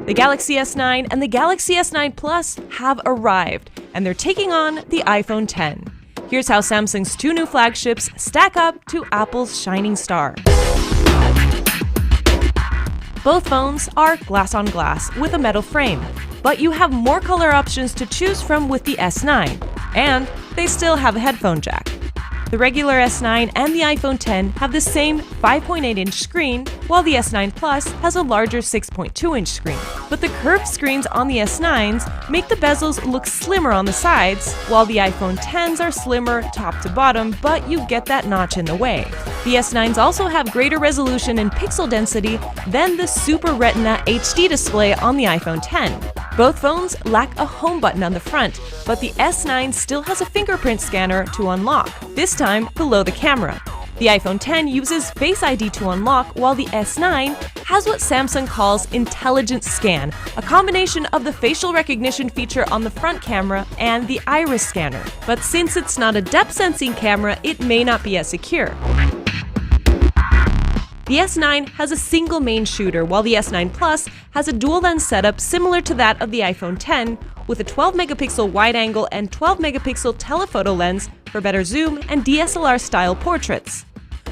The Galaxy S9 and the Galaxy S9 Plus have arrived, and they're taking on the iPhone X. Here's how Samsung's two new flagships stack up to Apple's shining star. Both phones are glass-on-glass with a metal frame, but you have more color options to choose from with the S9, and they still have a headphone jack. The regular S9 and the iPhone X have the same 5.8-inch screen, while the S9 Plus has a larger 6.2-inch screen. But the curved screens on the S9s make the bezels look slimmer on the sides, while the iPhone Xs are slimmer top to bottom, but you get that notch in the way. The S9s also have greater resolution and pixel density than the Super Retina HD display on the iPhone X. Both phones lack a home button on the front, but the S9 still has a fingerprint scanner to unlock, this time below the camera. The iPhone X uses Face ID to unlock, while the S9 has what Samsung calls Intelligent Scan, a combination of the facial recognition feature on the front camera and the iris scanner. But since it's not a depth sensing camera, it may not be as secure. The S9 has a single main shooter, while the S9 Plus has a dual-lens setup similar to that of the iPhone X, with a 12-megapixel wide-angle and 12-megapixel telephoto lens for better zoom and DSLR-style portraits.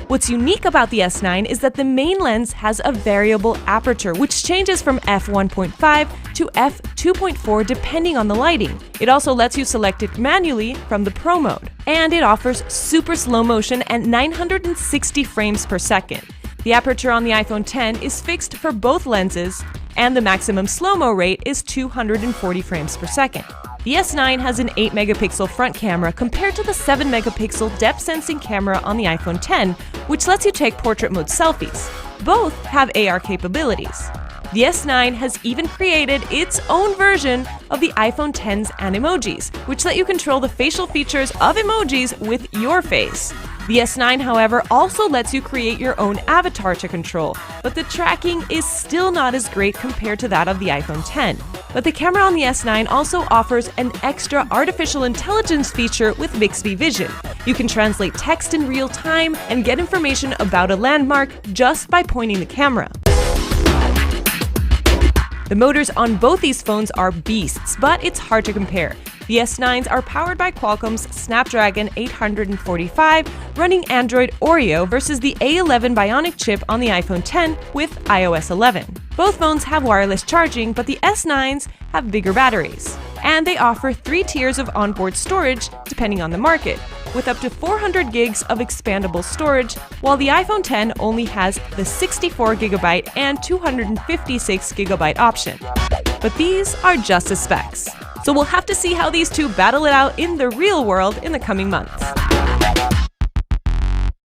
What's unique about the S9 is that the main lens has a variable aperture, which changes from f1.5 to f2.4 depending on the lighting. It also lets you select it manually from the Pro mode. And it offers super slow motion at 960 frames per second. The aperture on the iPhone X is fixed for both lenses, and the maximum slow-mo rate is 240 frames per second. The S9 has an 8-megapixel front camera compared to the 7-megapixel depth-sensing camera on the iPhone X, which lets you take portrait mode selfies. Both have AR capabilities. The S9 has even created its own version of the iPhone X's Animojis, which let you control the facial features of emojis with your face. The S9, however, also lets you create your own avatar to control, but the tracking is still not as great compared to that of the iPhone X. But the camera on the S9 also offers an extra artificial intelligence feature with Bixby Vision. You can translate text in real time and get information about a landmark just by pointing the camera. The motors on both these phones are beasts, but it's hard to compare. The S9s are powered by Qualcomm's Snapdragon 845 running Android Oreo versus the A11 Bionic chip on the iPhone X with iOS 11. Both phones have wireless charging, but the S9s have bigger batteries. And they offer 3 tiers of onboard storage depending on the market, with up to 400 gigs of expandable storage, while the iPhone X only has the 64GB and 256GB option. But these are just the specs. So we'll have to see how these two battle it out in the real world in the coming months.